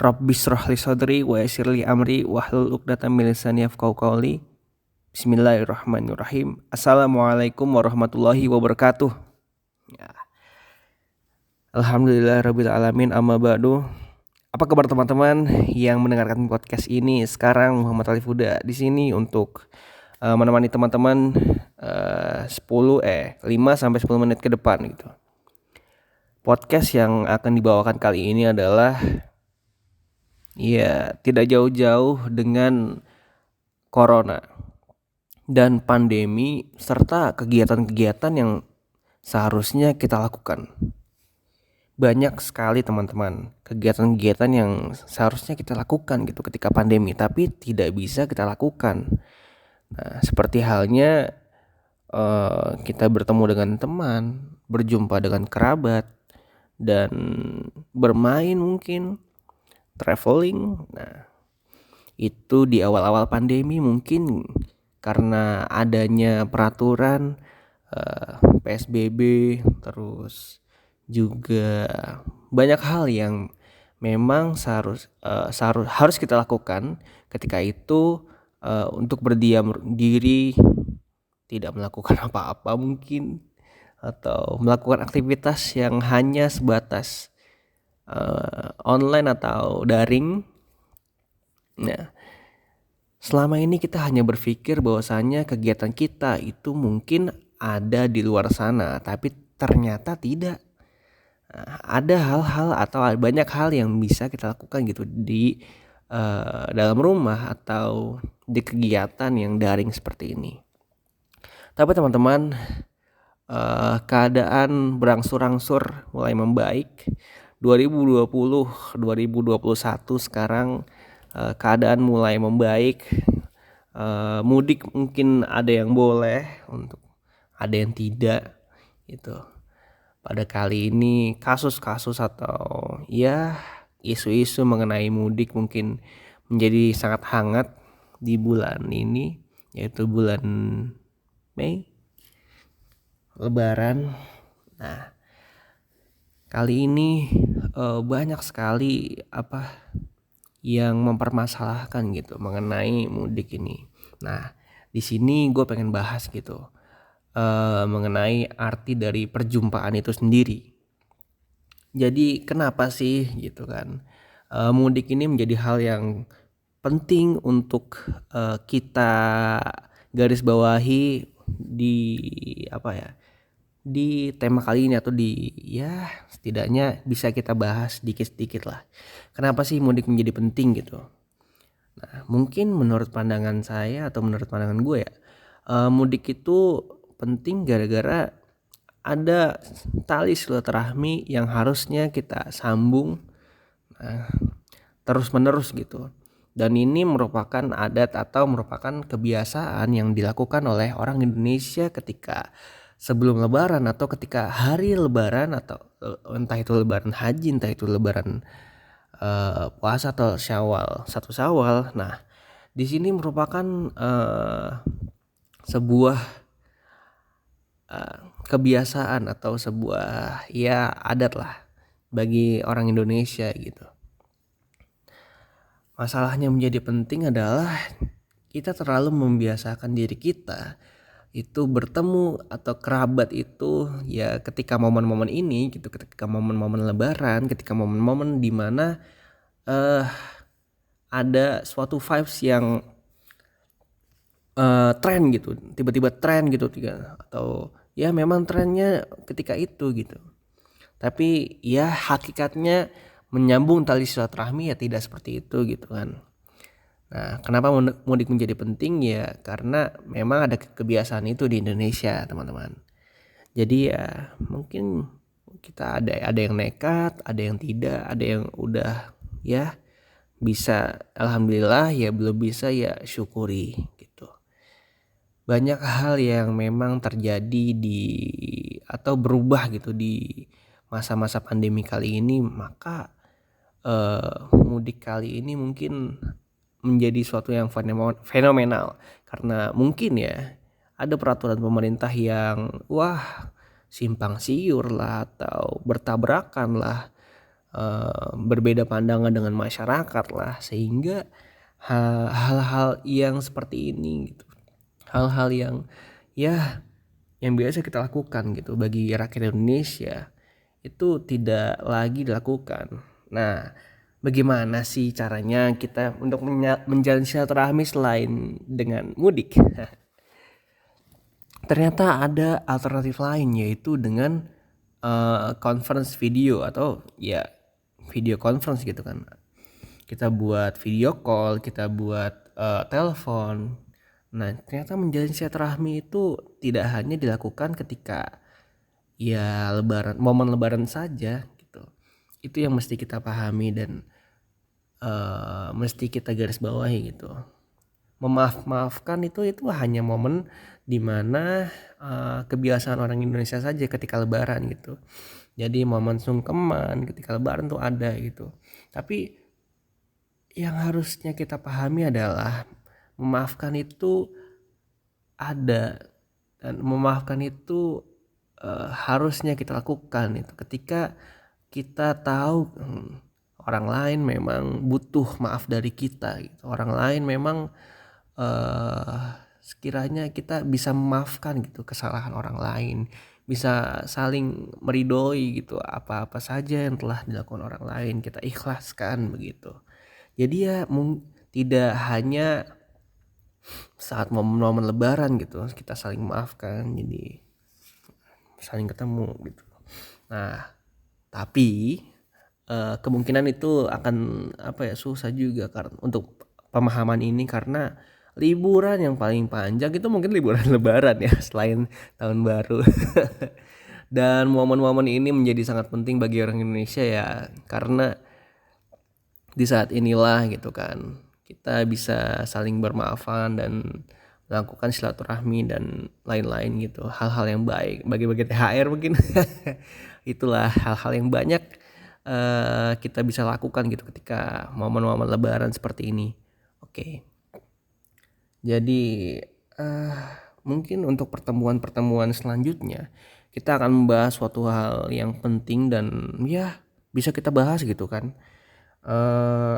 Rabbi shrah li sadri wa yassir li amri wahlul 'uqdatam min lisani yafqahu qawli. Bismillahirrahmanirrahim. Assalamualaikum warahmatullahi wabarakatuh. Ya. Alhamdulillahirabbil alamin, amma ba'du. Apa kabar teman-teman yang mendengarkan podcast ini? Sekarang Muhammad Alif Huda di sini untuk menemani teman-teman 5 sampai 10 menit ke depan gitu. Podcast yang akan dibawakan kali ini adalah tidak jauh-jauh dengan corona dan pandemi serta kegiatan-kegiatan yang seharusnya kita lakukan. Banyak sekali teman-teman kegiatan-kegiatan yang seharusnya kita lakukan gitu ketika pandemi, tapi tidak bisa kita lakukan. Nah, seperti halnya kita bertemu dengan teman, berjumpa dengan kerabat, dan bermain mungkin, traveling. Nah, itu di awal-awal pandemi mungkin karena adanya peraturan PSBB, terus juga banyak hal yang memang harus kita lakukan ketika itu, untuk berdiam diri, tidak melakukan apa-apa mungkin, atau melakukan aktivitas yang hanya sebatas online atau daring. Nah, selama ini kita hanya berpikir bahwasanya kegiatan kita itu mungkin ada di luar sana, tapi ternyata tidak. Ada hal-hal atau banyak hal yang bisa kita lakukan gitu di dalam rumah atau di kegiatan yang daring seperti ini. Tapi teman-teman, keadaan berangsur-angsur mulai membaik. 2020, 2021 sekarang keadaan mulai membaik. Mudik mungkin ada yang boleh, untuk ada yang tidak gitu. Pada kali ini kasus-kasus atau isu-isu mengenai mudik mungkin menjadi sangat hangat di bulan ini, yaitu bulan Mei, Lebaran. Nah, kali ini banyak sekali yang mempermasalahkan gitu mengenai mudik ini. Nah, di sini gue pengen bahas gitu mengenai arti dari perjumpaan itu sendiri. Jadi kenapa sih gitu kan mudik ini menjadi hal yang penting untuk kita garis bawahi di di tema kali ini, atau setidaknya bisa kita bahas sedikit-sedikit lah. Kenapa sih mudik menjadi penting gitu? Nah, mungkin menurut pandangan saya atau menurut pandangan gue mudik itu penting gara-gara ada tali silaturahmi yang harusnya kita sambung terus-menerus gitu. Dan ini merupakan adat atau merupakan kebiasaan yang dilakukan oleh orang Indonesia ketika sebelum lebaran atau ketika hari lebaran, atau entah itu lebaran haji, entah itu lebaran puasa atau Syawal, 1 Syawal. Nah, di sini merupakan sebuah kebiasaan atau sebuah adat lah bagi orang Indonesia gitu. Masalahnya menjadi penting adalah kita terlalu membiasakan diri kita itu bertemu atau kerabat itu ketika momen-momen ini gitu, ketika momen-momen lebaran, ketika momen-momen di mana ada suatu vibes yang tren gitu, tiba-tiba tren gitu, atau memang trennya ketika itu gitu. Tapi hakikatnya menyambung tali silaturahmi tidak seperti itu gitu kan. Nah, kenapa mudik menjadi penting karena memang ada kebiasaan itu di Indonesia, teman-teman. Jadi mungkin kita ada yang nekat, ada yang tidak, ada yang udah bisa, alhamdulillah, belum bisa syukuri gitu. Banyak hal yang memang terjadi atau berubah gitu di masa-masa pandemi kali ini, maka mudik kali ini mungkin menjadi suatu yang fenomenal karena mungkin ada peraturan pemerintah yang simpang siur lah atau bertabrakan lah berbeda pandangan dengan masyarakat lah, sehingga hal-hal yang seperti ini gitu, hal-hal yang ya yang biasa kita lakukan gitu bagi rakyat Indonesia itu tidak lagi dilakukan. Nah, bagaimana sih caranya kita untuk menjalin silaturahmi selain dengan mudik? Ternyata ada alternatif lain, yaitu dengan conference video atau ya video conference gitu kan. Kita buat video call, kita buat telepon. Nah, ternyata menjalin silaturahmi itu tidak hanya dilakukan ketika ya lebaran, momen lebaran saja gitu. Itu yang mesti kita pahami dan mesti kita garis bawahi gitu. Memaafkan itu hanya momen dimana kebiasaan orang Indonesia saja ketika lebaran gitu. Jadi momen sungkeman ketika lebaran tuh ada gitu. Tapi yang harusnya kita pahami adalah memaafkan itu ada, dan memaafkan itu harusnya kita lakukan itu ketika kita tahu orang lain memang butuh maaf dari kita gitu. Orang lain memang sekiranya kita bisa memaafkan gitu kesalahan orang lain, bisa saling meridoi gitu apa-apa saja yang telah dilakukan orang lain, kita ikhlaskan begitu. Jadi ya tidak hanya saat momen-momen lebaran gitu kita saling maafkan, jadi saling ketemu gitu. Nah, tapi kemungkinan itu akan susah juga karena untuk pemahaman ini, karena liburan yang paling panjang itu mungkin liburan lebaran ya, selain tahun baru. Dan momen-momen ini menjadi sangat penting bagi orang Indonesia ya, karena di saat inilah gitu kan kita bisa saling bermaafan dan melakukan silaturahmi dan lain-lain gitu, hal-hal yang baik, bagi-bagi THR mungkin. Itulah hal-hal yang banyak kita bisa lakukan gitu ketika momen-momen lebaran seperti ini. Oke. Jadi mungkin untuk pertemuan-pertemuan selanjutnya kita akan membahas suatu hal yang penting dan ya bisa kita bahas gitu kan.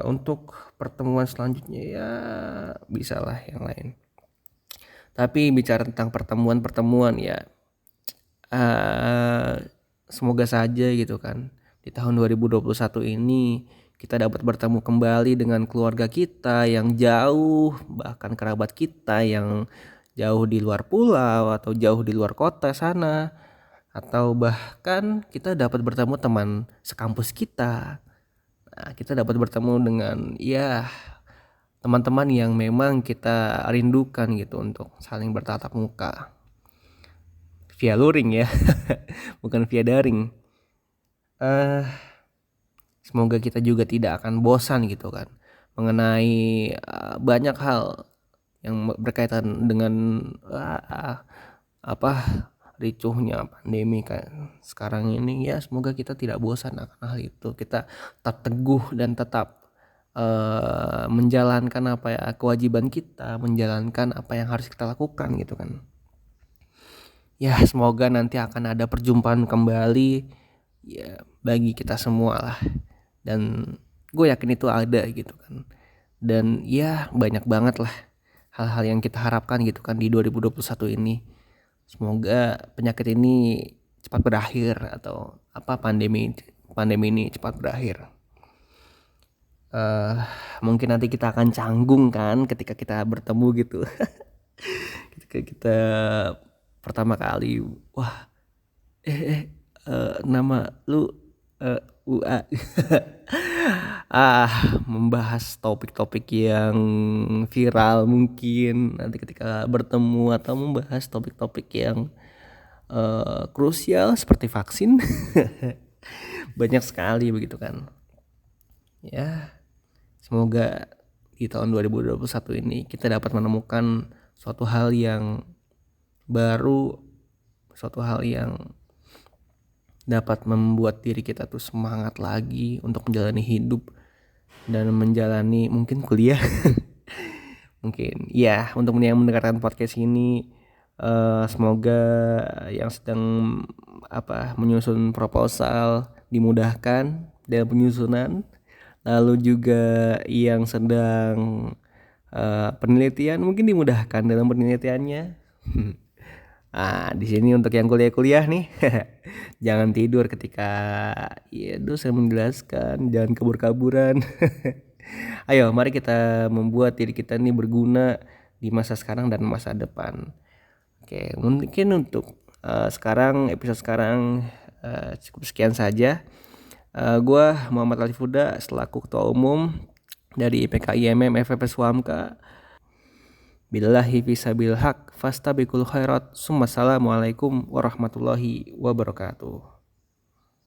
Untuk pertemuan selanjutnya ya bisalah yang lain. Tapi bicara tentang pertemuan ya semoga saja gitu kan di tahun 2021 ini kita dapat bertemu kembali dengan keluarga kita yang jauh, bahkan kerabat kita yang jauh di luar pulau atau jauh di luar kota sana, atau bahkan kita dapat bertemu teman sekampus kita. Nah, kita dapat bertemu dengan ya teman-teman yang memang kita rindukan gitu untuk saling bertatap muka via luring ya. Bukan via daring. Semoga kita juga tidak akan bosan gitu kan mengenai banyak hal yang berkaitan dengan ricuhnya pandemi kan sekarang ini ya. Semoga kita tidak bosan akan hal itu, kita tetap teguh dan tetap menjalankan kewajiban kita, menjalankan apa yang harus kita lakukan gitu kan ya. Semoga nanti akan ada perjumpaan kembali ya bagi kita semua lah, dan gue yakin itu ada gitu kan. Dan ya banyak banget lah hal-hal yang kita harapkan gitu kan di 2021 ini. Semoga penyakit ini cepat berakhir, atau pandemi ini cepat berakhir. Mungkin nanti kita akan canggung kan ketika kita bertemu gitu. Ketika kita pertama kali, wah nama lu UA. Membahas topik-topik yang viral mungkin nanti ketika bertemu, atau membahas topik-topik yang krusial seperti vaksin. Banyak sekali begitu kan ya. Semoga di tahun 2021 ini kita dapat menemukan suatu hal yang baru, suatu hal yang dapat membuat diri kita tuh semangat lagi untuk menjalani hidup dan menjalani mungkin kuliah. Mungkin ya untuk yang mendengarkan podcast ini, semoga yang sedang menyusun proposal dimudahkan dalam penyusunan, lalu juga yang sedang penelitian mungkin dimudahkan dalam penelitiannya. Di sini untuk yang kuliah-kuliah nih, jangan tidur ketika ya dosen menjelaskan, jangan kabur-kaburan. Ayo, mari kita membuat diri kita ini berguna di masa sekarang dan masa depan. Oke, mungkin untuk episode sekarang cukup sekian saja. Gua Muhammad Alifuda selaku Ketua Umum dari IPK IMM FFS Wamka. Billahi fisabil haq fastabiqul khairat. Assalamualaikum warahmatullahi wabarakatuh.